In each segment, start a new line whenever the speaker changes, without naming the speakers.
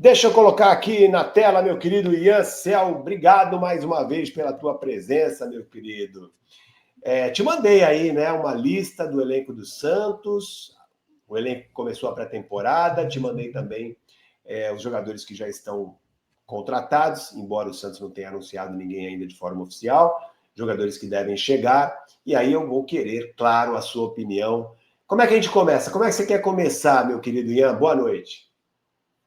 Deixa eu colocar aqui na tela, meu querido Ian Cel. Obrigado mais uma vez pela tua presença, meu querido. Te mandei aí, né, uma lista do elenco do Santos. O elenco começou a pré-temporada. Te mandei também os jogadores que já estão contratados, embora o Santos não tenha anunciado ninguém ainda de forma oficial. Jogadores que devem chegar. E aí eu vou querer, claro, a sua opinião. Como é que a gente começa? Como é que você quer começar, meu querido Ian? Boa noite.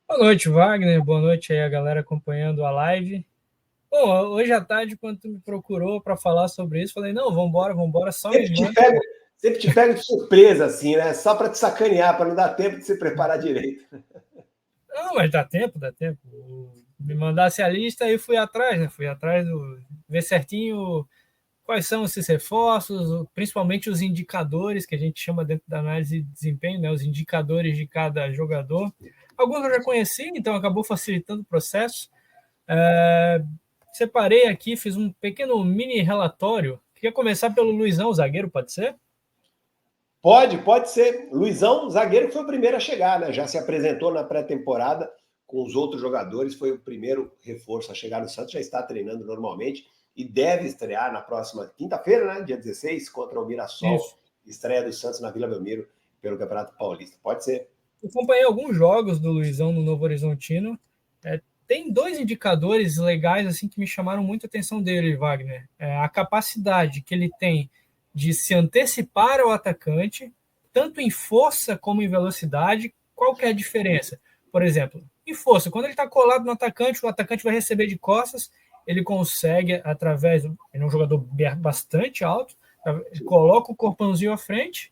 Boa noite, Wagner. Boa noite aí a galera acompanhando a live. Bom, hoje à tarde, quando tu me procurou para falar sobre isso, falei, não, vambora, só me
Sempre te
manda.
pego, sempre te pego de surpresa, assim, né? Só para te sacanear, para não dar tempo de se preparar direito.
Não, mas dá tempo. Me mandasse a lista e fui atrás, né? Fui atrás ver certinho quais são esses reforços, principalmente os indicadores que a gente chama dentro da análise de desempenho, né? Os indicadores de cada jogador. Alguns eu já conheci, então acabou facilitando o processo. Separei aqui, fiz um pequeno mini relatório. Queria começar pelo Luizão, zagueiro, pode ser?
Pode ser. Luizão, zagueiro, que foi o primeiro a chegar, né? Já se apresentou na pré-temporada com os outros jogadores, foi o primeiro reforço a chegar no Santos, já está treinando normalmente e deve estrear na próxima quinta-feira, né? Dia 16, contra o Mirassol.
Isso.
Estreia do Santos na Vila Belmiro pelo Campeonato Paulista. Pode ser.
Eu acompanhei alguns jogos do Luizão no Novo Horizontino. Tem dois indicadores legais assim que me chamaram muito a atenção dele, Wagner. A capacidade que ele tem de se antecipar ao atacante, tanto em força como em velocidade. Qual que é a diferença? Por exemplo, em força, quando ele está colado no atacante, o atacante vai receber de costas, ele consegue, através. Ele é um jogador bastante alto, ele coloca o corpãozinho à frente,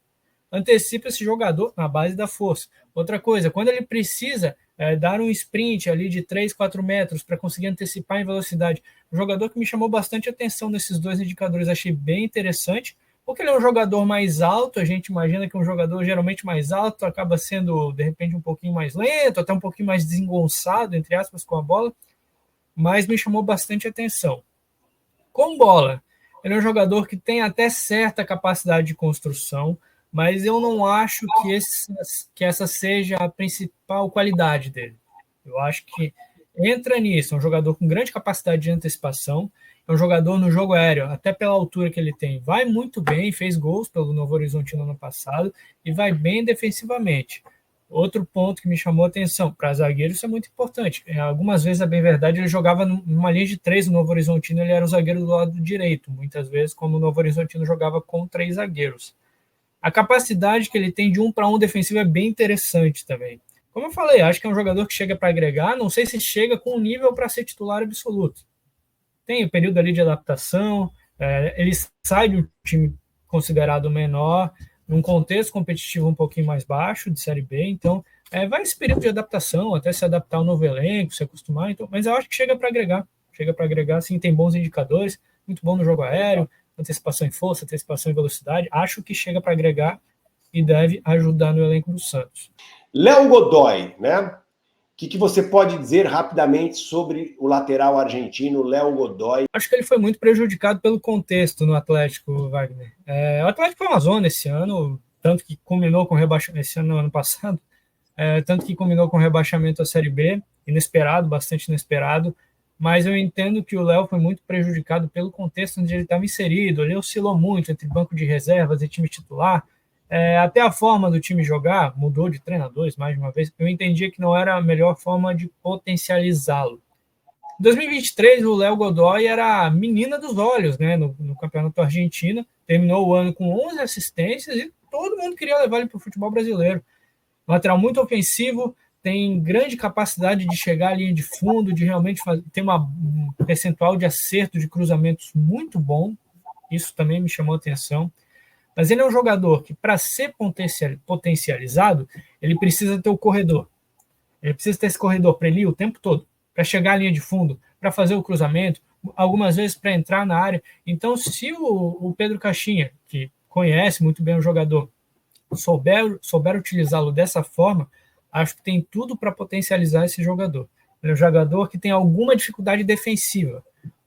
antecipa esse jogador na base da força. Outra coisa, quando ele precisa dar um sprint ali de 3, 4 metros para conseguir antecipar em velocidade, um jogador que me chamou bastante atenção nesses dois indicadores, achei bem interessante, porque ele é um jogador mais alto, a gente imagina que um jogador geralmente mais alto acaba sendo, de repente, um pouquinho mais lento, até um pouquinho mais desengonçado, entre aspas, com a bola, mas me chamou bastante atenção. Com bola, ele é um jogador que tem até certa capacidade de construção, mas eu não acho que essa seja a principal qualidade dele. Eu acho que entra nisso, é um jogador com grande capacidade de antecipação, é um jogador no jogo aéreo, até pela altura que ele tem, vai muito bem, fez gols pelo Novo Horizontino no ano passado e vai bem defensivamente. Outro ponto que me chamou a atenção, para zagueiro isso é muito importante. Algumas vezes, é bem verdade, ele jogava numa linha de 3 no Novo Horizontino, ele era o zagueiro do lado direito, muitas vezes, como o Novo Horizontino jogava com 3 zagueiros. A capacidade que ele tem de 1 para 1 defensivo é bem interessante também. Como eu falei, acho que é um jogador que chega para agregar, não sei se chega com um nível para ser titular absoluto. Tem o período ali de adaptação, ele sai de um time considerado menor, num contexto competitivo um pouquinho mais baixo, de Série B, então vai esse período de adaptação, até se adaptar ao novo elenco, se acostumar, então, mas eu acho que chega para agregar, sim, tem bons indicadores, muito bom no jogo aéreo, antecipação em força, antecipação em velocidade, acho que chega para agregar e deve ajudar no elenco do Santos.
Léo Godoy, né? O que você pode dizer rapidamente sobre o lateral argentino Léo Godoy?
Acho que ele foi muito prejudicado pelo contexto no Atlético, Wagner. O Atlético foi uma zona esse ano, tanto que culminou com rebaixamento esse ano passado, tanto que culminou com rebaixamento à Série B, inesperado, bastante inesperado, mas eu entendo que o Léo foi muito prejudicado pelo contexto onde ele estava inserido, ele oscilou muito entre banco de reservas e time titular, até a forma do time jogar mudou de treinadores mais de uma vez, eu entendia que não era a melhor forma de potencializá-lo. Em 2023, o Léo Godoy era a menina dos olhos, né, no Campeonato Argentino, terminou o ano com 11 assistências e todo mundo queria levar ele para o futebol brasileiro. Lateral muito ofensivo, tem grande capacidade de chegar à linha de fundo, de realmente ter um percentual de acerto de cruzamentos muito bom, isso também me chamou a atenção. Mas ele é um jogador que, para ser potencializado, ele precisa ter o corredor. Ele precisa ter esse corredor para ele ir o tempo todo, para chegar à linha de fundo, para fazer o cruzamento, algumas vezes para entrar na área. Então, se o Pedro Caixinha, que conhece muito bem o jogador, souber utilizá-lo dessa forma, acho que tem tudo para potencializar esse jogador. Ele é um jogador que tem alguma dificuldade defensiva.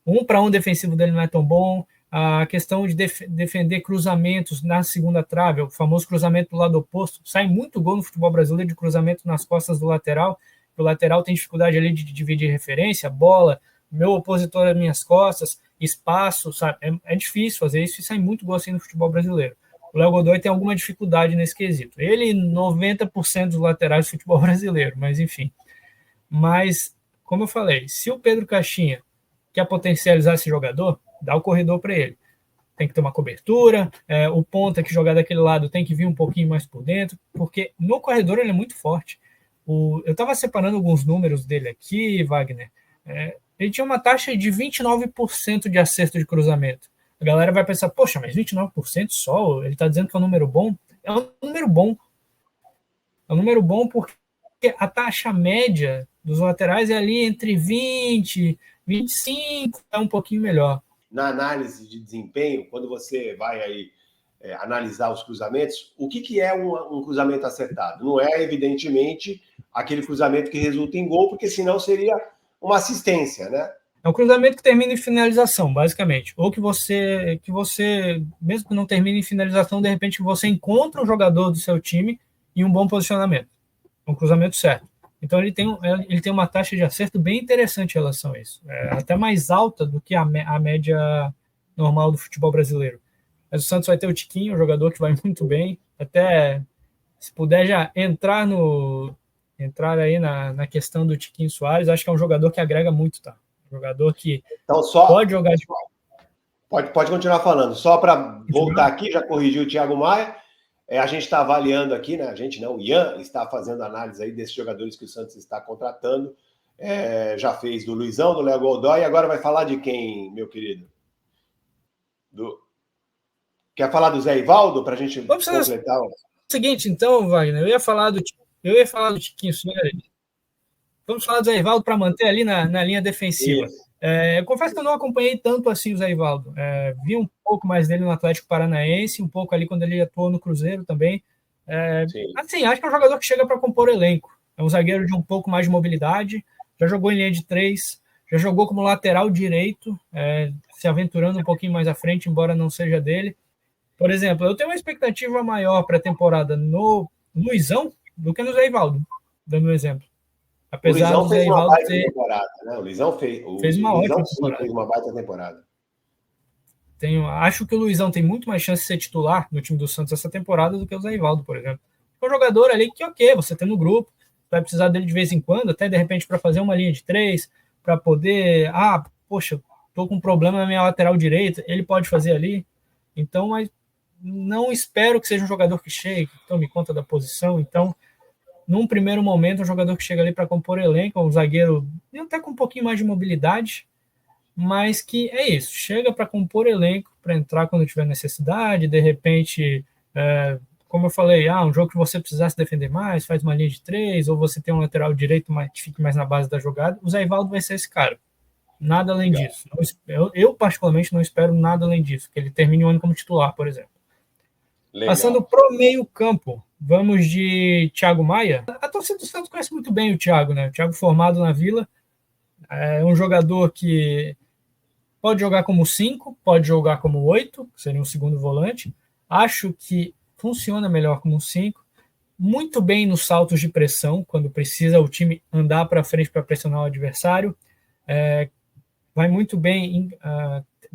1 para 1 defensivo dele não é tão bom, a questão de defender cruzamentos na segunda trave, o famoso cruzamento do lado oposto, sai muito gol no futebol brasileiro de cruzamento nas costas do lateral, O lateral tem dificuldade ali de dividir referência, bola, meu opositor às minhas costas, espaço, sabe? É difícil fazer isso e sai muito gol assim no futebol brasileiro. O Léo Godoy tem alguma dificuldade nesse quesito. Ele, 90% dos laterais do futebol brasileiro, mas enfim. Mas, como eu falei, se o Pedro Caixinha quer potencializar esse jogador, dá o corredor para ele. Tem que ter uma cobertura, o ponta que jogar daquele lado tem que vir um pouquinho mais por dentro, porque no corredor ele é muito forte. Eu estava separando alguns números dele aqui, Wagner. Ele tinha uma taxa de 29% de acerto de cruzamento. A galera vai pensar, poxa, mas 29% só? Ele está dizendo que é um número bom? É um número bom. É um número bom porque a taxa média dos laterais é ali entre 20, 25, é um pouquinho melhor.
Na análise de desempenho, quando você vai aí analisar os cruzamentos, o que é um cruzamento acertado? Não é, evidentemente, aquele cruzamento que resulta em gol, porque senão seria uma assistência, né?
É um cruzamento que termina em finalização, basicamente. Ou que você, mesmo que não termine em finalização, de repente você encontra um jogador do seu time em um bom posicionamento. Um cruzamento certo. Então ele tem uma taxa de acerto bem interessante em relação a isso. Até mais alta do que a média normal do futebol brasileiro. Mas o Santos vai ter o Tiquinho, um jogador que vai muito bem. Até se puder já entrar aí na questão do Tiquinho Soares, acho que é um jogador que agrega muito, tá? Um jogador que
então, pode jogar de... Pode continuar falando. Só para voltar aqui, já corrigiu o Thiago Maia. A gente está avaliando aqui, né? A gente não, o Ian está fazendo análise aí desses jogadores que o Santos está contratando. Já fez do Luizão, do Léo Godoy, e agora vai falar de quem, meu querido? Quer falar do Zé Ivaldo para a gente completar?
O seguinte, então, Wagner, eu ia falar do Tiquinho Soares. Vamos falar do Zé Ivaldo para manter ali na linha defensiva. Eu confesso que eu não acompanhei tanto assim o Zé Ivaldo. Vi um pouco mais dele no Atlético Paranaense, um pouco ali quando ele atuou no Cruzeiro também. Assim, acho que é um jogador que chega para compor elenco. É um zagueiro de um pouco mais de mobilidade, já jogou em linha de 3, já jogou como lateral direito, se aventurando um pouquinho mais à frente, embora não seja dele. Por exemplo, eu tenho uma expectativa maior para a temporada no Luizão do que no Zé Ivaldo, dando um exemplo.
Apesar do Zé Ivaldo ter... temporada, né? O Luizão fez uma ótima temporada. Fez uma baita temporada.
Acho que o Luizão tem muito mais chance de ser titular no time do Santos essa temporada do que o Zé Ivaldo, por exemplo. É um jogador ali que, você tem no grupo, vai precisar dele de vez em quando, até de repente para fazer uma linha de 3, para poder... poxa, tô com um problema na minha lateral direita, ele pode fazer ali. Então, mas não espero que seja um jogador que chegue, que tome conta da posição. Então, num primeiro momento, um jogador que chega ali para compor elenco, um zagueiro até com um pouquinho mais de mobilidade, mas que é isso, chega para compor elenco, para entrar quando tiver necessidade, de repente, como eu falei, um jogo que você precisasse defender mais, faz uma linha de 3, ou você tem um lateral direito que fique mais na base da jogada, o Zé Ivaldo vai ser esse cara. Nada além disso. Eu, particularmente, não espero nada além disso, que ele termine o ano como titular, por exemplo. Legal. Passando para o meio campo, vamos de Thiago Maia. A torcida do Santos conhece muito bem o Thiago, né? O Thiago formado na Vila, é um jogador que pode jogar como 5, pode jogar como 8, que seria um segundo volante. Acho que funciona melhor como 5. Muito bem nos saltos de pressão, quando precisa o time andar para frente para pressionar o adversário. Vai muito bem.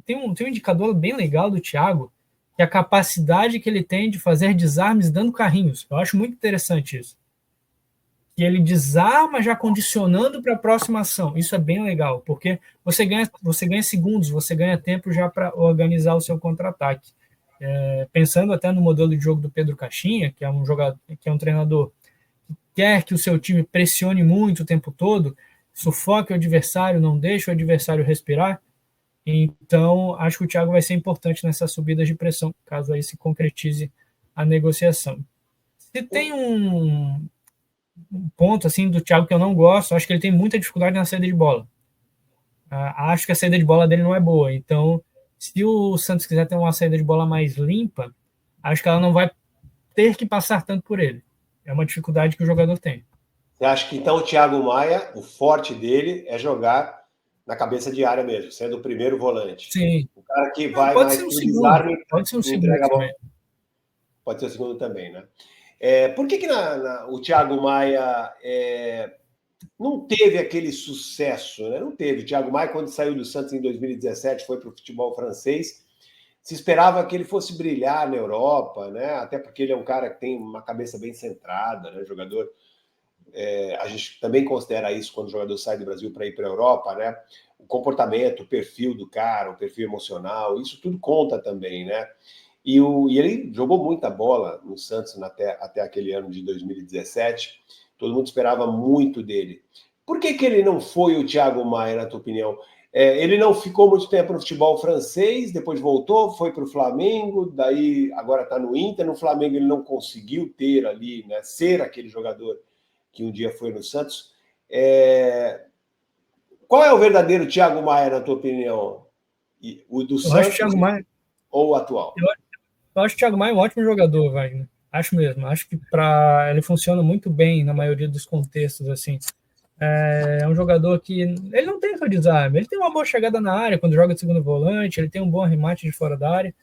Tem um indicador bem legal do Thiago, que é a capacidade que ele tem de fazer desarmes dando carrinhos. Eu acho muito interessante isso. Que ele desarma já condicionando para a próxima ação. Isso é bem legal, porque você ganha segundos, você ganha tempo já para organizar o seu contra-ataque. Pensando até no modelo de jogo do Pedro Caixinha, que é um jogador, que é um treinador que quer que o seu time pressione muito o tempo todo, sufoque o adversário, não deixe o adversário respirar. Então, acho que o Thiago vai ser importante nessas subidas de pressão, caso aí se concretize a negociação. Se tem um ponto assim do Thiago que eu não gosto, acho que ele tem muita dificuldade na saída de bola. Acho que a saída de bola dele não é boa. Então, se o Santos quiser ter uma saída de bola mais limpa, acho que ela não vai ter que passar tanto por ele. É uma dificuldade que o jogador tem.
Você acha que então o Thiago Maia, o forte dele é jogar na cabeça de área mesmo, sendo o primeiro volante?
Sim.
O cara que vai mais pro desarme e
pode ser um segundo também.
Pode ser o segundo também, né? Por que o Thiago Maia não teve aquele sucesso, né? Não teve. O Thiago Maia, quando saiu do Santos em 2017, foi para o futebol francês. Se esperava que ele fosse brilhar na Europa, né? Até porque ele é um cara que tem uma cabeça bem centrada, né? Jogador. A gente também considera isso quando o jogador sai do Brasil para ir para a Europa, né? O comportamento, o perfil do cara, o perfil emocional, isso tudo conta também, né? E ele jogou muita bola no Santos até aquele ano de 2017. Todo mundo esperava muito dele. Por que ele não foi o Thiago Maia, na tua opinião? Ele não ficou muito tempo no futebol francês, depois voltou, foi para o Flamengo, daí agora está no Inter. No Flamengo ele não conseguiu ter ali, né, ser aquele jogador que um dia foi no Santos. Qual é o verdadeiro Thiago Maia, na tua opinião? O do
Eu acho o
Santos
Thiago Maia,
ou o atual?
eu acho o Thiago Maia um ótimo jogador, Wagner. Acho mesmo. Acho que ele funciona muito bem na maioria dos contextos, assim. É um jogador que ele não tem só desarme, ele tem uma boa chegada na área quando joga de segundo volante, ele tem um bom arremate de fora da área,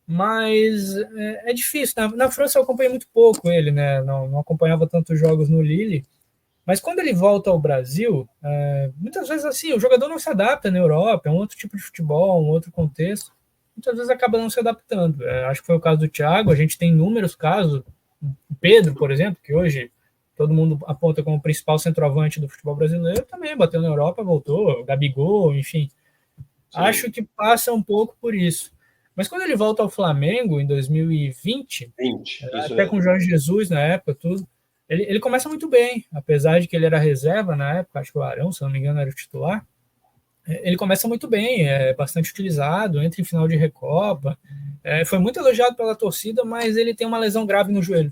mas é difícil. Na França eu acompanhei muito pouco ele, né? Não acompanhava tantos jogos no Lille, mas quando ele volta ao Brasil, muitas vezes assim, o jogador não se adapta na Europa, é um outro tipo de futebol, um outro contexto, muitas vezes acaba não se adaptando. Acho que foi o caso do Thiago, a gente tem inúmeros casos, o Pedro, por exemplo, que hoje todo mundo aponta como o principal centroavante do futebol brasileiro, também bateu na Europa, voltou, Gabigol, enfim.
Sim.
Acho que passa um pouco por isso. Mas quando ele volta ao Flamengo em 2020,
isso
até
mesmo.
com o Jorge Jesus na época, tudo, ele começa muito bem, apesar de que ele era reserva na época, acho que o Arão, se não me engano, era o titular. Ele começa muito bem, é bastante utilizado, entra em final de Recopa, foi muito elogiado pela torcida, mas ele tem uma lesão grave no joelho.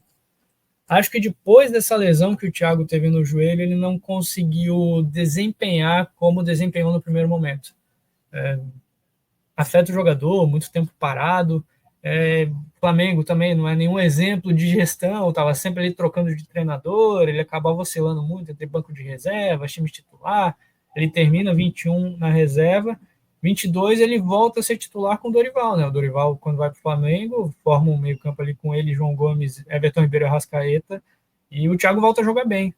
Acho que depois dessa lesão que o Thiago teve no joelho, ele não conseguiu desempenhar como desempenhou no primeiro momento. Afeta o jogador, muito tempo parado. Flamengo também não é nenhum exemplo de gestão, estava sempre ali trocando de treinador, ele acabava oscilando muito entre banco de reserva, time titular. Ele termina 21 na reserva, 22 ele volta a ser titular com o Dorival, né? O Dorival, quando vai para o Flamengo, forma um meio-campo ali com ele, João Gomes, Everton Ribeiro e Arrascaeta, e o Thiago volta a jogar bem.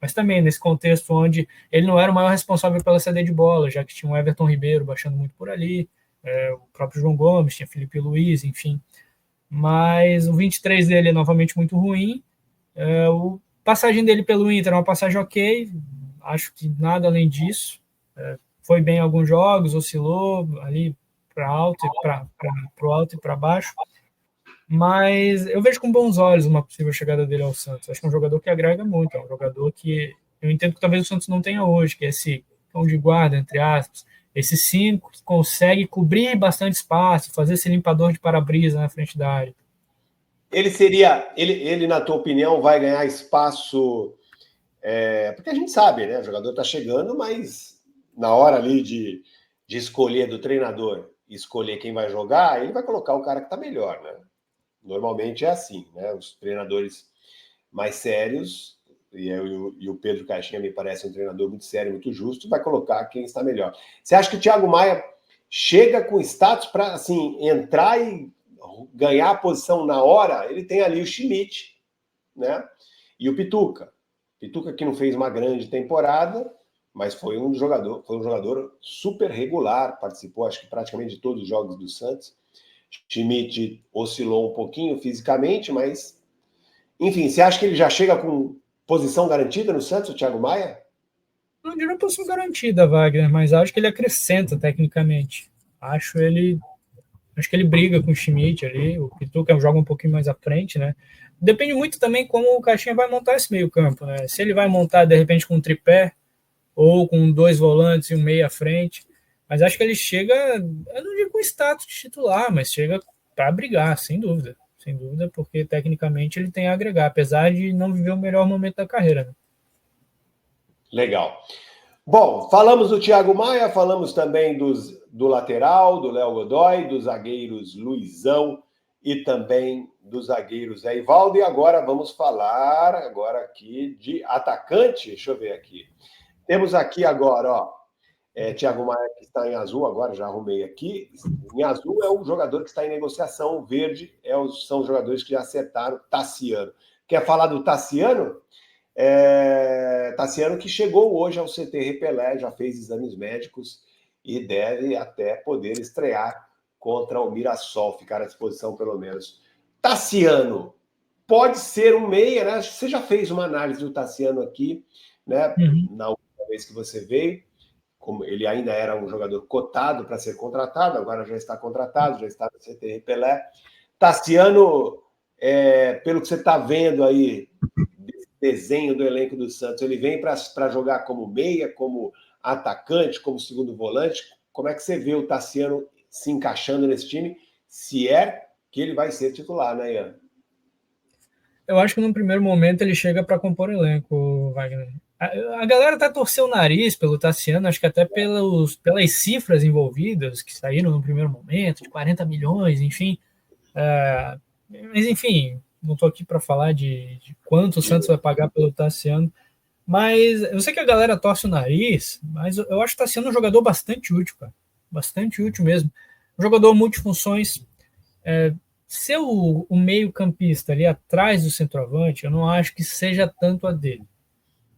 Mas também nesse contexto onde ele não era o maior responsável pela saída de bola, já que tinha o Everton Ribeiro baixando muito por ali, o próprio João Gomes, tinha Felipe Luiz, enfim. Mas o 23 dele é novamente muito ruim. A passagem dele pelo Inter é uma passagem ok, acho que nada além disso. Foi bem em alguns jogos, oscilou ali para alto para o alto e para baixo. Mas eu vejo com bons olhos uma possível chegada dele ao Santos. Acho que é um jogador que agrega muito, é um jogador que eu entendo que talvez o Santos não tenha hoje, que é esse cão de guarda, entre aspas, esse 5 que consegue cobrir bastante espaço, fazer esse limpador de para-brisa na frente da área.
Ele, na tua opinião, vai ganhar espaço, porque a gente sabe, né? O jogador está chegando, mas na hora ali de escolher do treinador, escolher quem vai jogar, ele vai colocar o cara que está melhor, né? Normalmente é assim, né? Os treinadores mais sérios, e o Pedro Caixinha me parece um treinador muito sério, muito justo, vai colocar quem está melhor. Você acha que o Thiago Maia chega com status para assim, entrar e ganhar a posição na hora? Ele tem ali o Schmidt, né? E o Pituca. Pituca que não fez uma grande temporada, mas foi um jogador super regular, participou acho que praticamente de todos os jogos do Santos. Schmidt oscilou um pouquinho fisicamente, mas enfim, você acha que ele já chega com posição garantida no Santos, o Thiago Maia?
Não diria posição garantida, Wagner, mas acho que ele acrescenta tecnicamente. Acho que ele briga com o Schmidt ali, o Pituca joga um pouquinho mais à frente, né? Depende muito também como o Caixinha vai montar esse meio campo, né? Se ele vai montar, de repente, com um tripé, ou com 2 volantes e um meio à frente, mas acho que ele chega, eu não digo com status de titular, mas chega para brigar, sem dúvida, porque tecnicamente ele tem a agregar, apesar de não viver o melhor momento da carreira, né?
Legal. Bom, falamos do Thiago Maia, falamos também do lateral, do Léo Godoy, dos zagueiros Luizão e também dos zagueiros Zé Ivaldo. E agora vamos falar aqui de atacante. Deixa eu ver aqui. Temos aqui agora, ó, Thiago Maia que está em azul, agora já arrumei aqui. Em azul é o jogador que está em negociação, o verde são os jogadores que já acertaram. Tassiano. Quer falar do Tassiano? Tassiano que chegou hoje ao CT Pelé, já fez exames médicos e deve até poder estrear contra o Mirassol, ficar à disposição pelo menos. Tassiano, pode ser um meia, né? Você já fez uma análise do Tassiano aqui, né? Na última vez que você veio, como ele ainda era um jogador cotado para ser contratado, agora já está contratado, já está no CT Pelé. Tassiano, pelo que você está vendo aí, desenho do elenco do Santos, ele vem para jogar como meia, como atacante, como segundo volante. Como é que você vê o Tassiano se encaixando nesse time, se é que ele vai ser titular, né, Ian?
Eu acho que no primeiro momento ele chega para compor elenco, Wagner. A galera até torceu o nariz pelo Tassiano, acho que até pelas cifras envolvidas que saíram no primeiro momento, de 40 milhões, enfim. Mas, enfim, não estou aqui para falar de quanto o Santos vai pagar pelo Tassiano. Mas eu sei que a galera torce o nariz, mas eu acho que está sendo um jogador bastante útil, cara. Bastante útil mesmo. Um jogador multifunções. Ser o meio-campista ali atrás do centroavante, eu não acho que seja tanto a dele.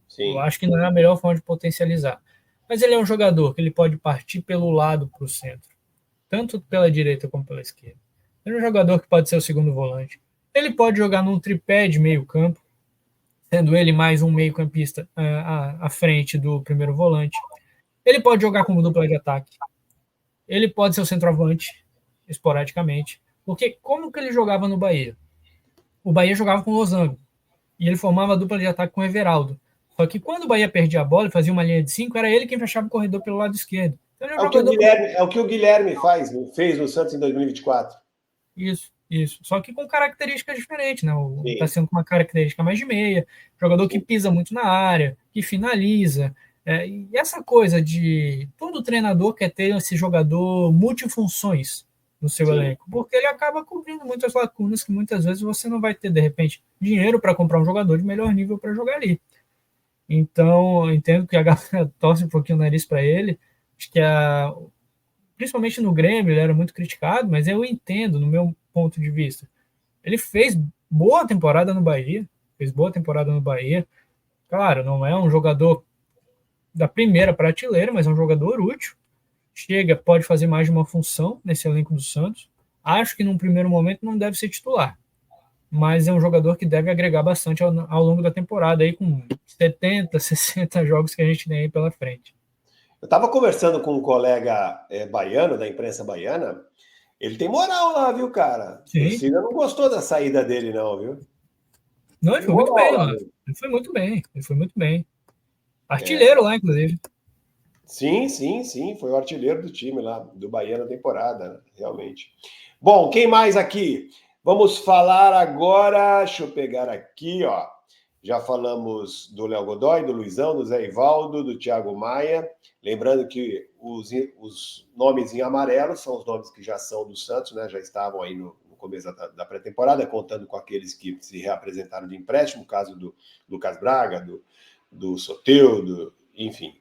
Sim. Eu acho que não é a melhor forma de potencializar. Mas ele é um jogador que ele pode partir pelo lado para o centro, tanto pela direita como pela esquerda. Ele é um jogador que pode ser o segundo volante. Ele pode jogar num tripé de meio-campo, sendo ele mais um meio-campista à frente do primeiro volante. Ele pode jogar como dupla de ataque. Ele pode ser o centroavante, esporadicamente. Porque como que ele jogava no Bahia? O Bahia jogava com o Losango. E ele formava a dupla de ataque com o Everaldo. Só que quando o Bahia perdia a bola e fazia uma linha de 5, era ele quem fechava o corredor pelo lado esquerdo.
Então, é o que o Guilherme fez no Santos em 2024.
Isso. Só que com características diferentes, né? Tá sendo com uma característica mais de meia, jogador que pisa muito na área, que finaliza. E essa coisa de todo treinador quer ter esse jogador multifunções no seu elenco, porque ele acaba cobrindo muitas lacunas que muitas vezes você não vai ter, de repente, dinheiro para comprar um jogador de melhor nível para jogar ali. Então, eu entendo que a galera torce um pouquinho o nariz para ele. Acho que principalmente no Grêmio ele era muito criticado, mas eu entendo, no meu ponto de vista. Ele fez boa temporada no Bahia, Claro, não é um jogador da primeira prateleira, mas é um jogador útil. Chega, pode fazer mais de uma função nesse elenco do Santos. Acho que num primeiro momento não deve ser titular, mas é um jogador que deve agregar bastante ao longo da temporada, aí com 70, 60 jogos que a gente tem aí pela frente.
Eu estava conversando com um colega baiano, da imprensa baiana. Ele tem moral lá, viu, cara?
Sim.
A torcida não gostou da saída dele, não, viu?
Não, ele foi muito bem lá. Ele foi muito bem. Artilheiro lá, inclusive.
Sim. Foi o artilheiro do time lá, do Bahia na temporada, né? Realmente. Bom, quem mais aqui? Vamos falar agora, deixa eu pegar aqui, ó. Já falamos do Léo Godoy, do Luizão, do Zé Ivaldo, do Thiago Maia. Lembrando que os nomes em amarelo são os nomes que já são do Santos, né? Já estavam aí no começo da pré-temporada, contando com aqueles que se reapresentaram de empréstimo, o caso do Lucas Braga, do Soteldo, enfim.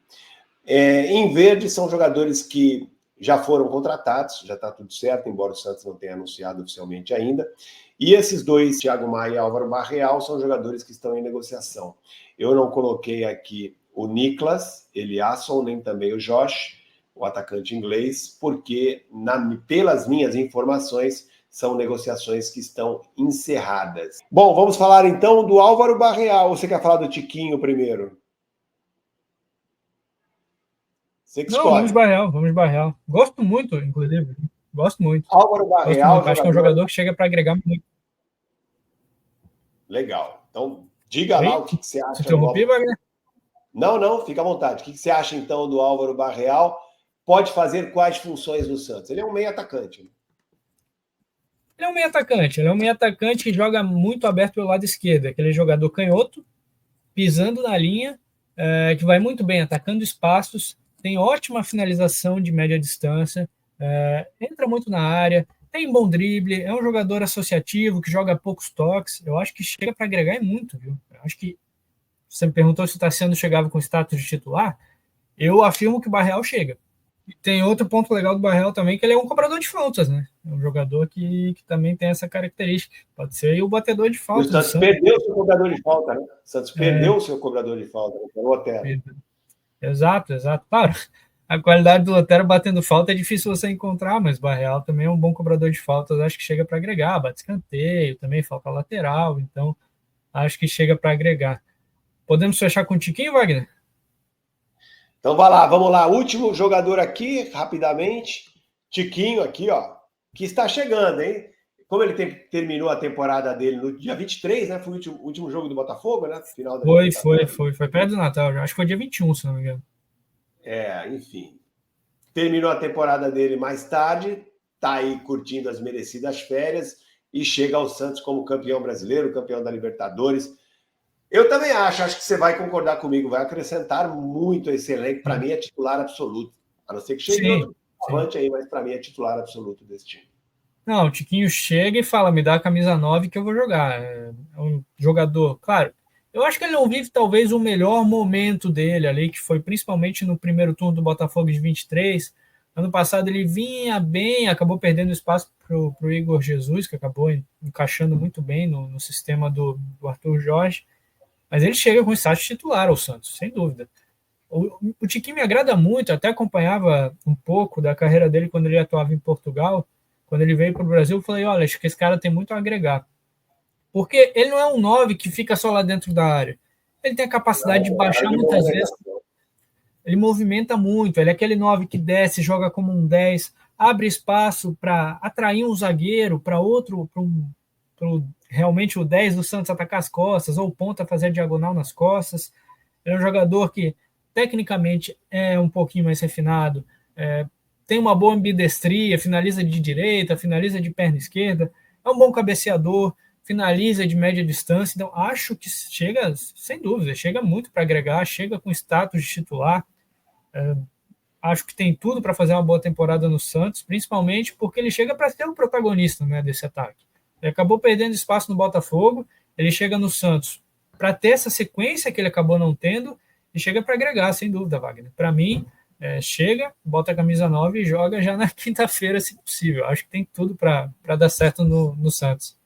Em verde são jogadores que já foram contratados, já está tudo certo, embora o Santos não tenha anunciado oficialmente ainda. E esses dois, Thiago Maia e Álvaro Barreal, são jogadores que estão em negociação. Eu não coloquei aqui o Niklas Eliasson, nem também o Josh, o atacante inglês, porque, pelas minhas informações, são negociações que estão encerradas. Bom, vamos falar então do Álvaro Barreal. Você quer falar do Tiquinho primeiro?
Não, vamos Barreal. Gosto muito, inclusive. Gosto muito.
Álvaro Barreal.
Acho que é um jogador que chega para agregar muito.
Legal. Então, diga lá o que você acha.
Interrompi, Wagner?
Não, fica à vontade. O que você acha, então, do Álvaro Barreal? Pode fazer quais funções no Santos? Ele é um meio atacante.
Ele é um meio atacante que joga muito aberto pelo lado esquerdo. Aquele jogador canhoto, pisando na linha, que vai muito bem, atacando espaços, tem ótima finalização de média distância, entra muito na área, tem bom drible, é um jogador associativo que joga poucos toques. Eu acho que chega para agregar muito, viu? Eu acho que você me perguntou se o Tassiano chegava com status de titular. Eu afirmo que o Barreal chega. Tem outro ponto legal do Barreal também, que ele é um cobrador de faltas, né? É um jogador que também tem essa característica. Pode ser o batedor de
E o
faltas do
Santos
Santos.
perdeu o seu cobrador de falta, né? O Santos
É,
perdeu o seu cobrador de falta, né? O Otero.
exato, exato. Claro, a qualidade do Otero batendo falta é difícil você encontrar, mas o Barreal também é um bom cobrador de faltas. Acho que chega para agregar, bate escanteio, também falta lateral, então acho que chega para agregar. Podemos fechar com o Tiquinho, Wagner?
Então vai lá, vamos lá. Último jogador aqui, rapidamente. Tiquinho aqui, ó, que está chegando, hein? Como ele terminou a temporada dele no dia 23, né? Foi o último jogo do Botafogo, né? Final da Libertadores.
Foi perto do Natal, acho que foi dia 21, se não me engano.
Enfim. Terminou a temporada dele mais tarde, tá aí curtindo as merecidas férias e chega ao Santos como campeão brasileiro, campeão da Libertadores. Eu também acho que você vai concordar comigo, vai acrescentar muito esse elenco. Para mim é titular absoluto. A não ser que chegue
Sim,
outro avante aí, mas para mim é titular absoluto desse time.
não, o Tiquinho chega e fala, me dá a camisa 9 que eu vou jogar. É um jogador, claro, eu acho que ele não vive talvez o melhor momento dele ali, que foi principalmente no primeiro turno do Botafogo de 23. Ano passado ele vinha bem, acabou perdendo espaço para o Igor Jesus, que acabou encaixando muito bem no sistema do Arthur Jorge. Mas ele chega com status titular ao Santos, sem dúvida. O Tiquinho me agrada muito, até acompanhava um pouco da carreira dele quando ele atuava em Portugal. Quando ele veio para o Brasil, eu falei, olha, acho que esse cara tem muito a agregar. Porque ele não é um 9 que fica só lá dentro da área. Ele tem a capacidade de baixar muitas vezes. Ele movimenta muito. Ele é aquele 9 que desce, joga como um 10, abre espaço para atrair um zagueiro, para outro, realmente o 10 do Santos atacar as costas, ou o ponta fazer a diagonal nas costas. Ele é um jogador que, tecnicamente, é um pouquinho mais refinado, tem uma boa ambidestria, finaliza de direita, finaliza de perna esquerda, é um bom cabeceador, finaliza de média distância. Então, acho que chega, sem dúvida, chega muito para agregar, chega com status de titular. Acho que tem tudo para fazer uma boa temporada no Santos, principalmente porque ele chega para ser o protagonista, né, desse ataque. Ele acabou perdendo espaço no Botafogo, ele chega no Santos para ter essa sequência que ele acabou não tendo e chega para agregar, sem dúvida, Wagner. Para mim, chega, bota a camisa 9 e joga já na quinta-feira, se possível. Acho que tem tudo para dar certo no Santos.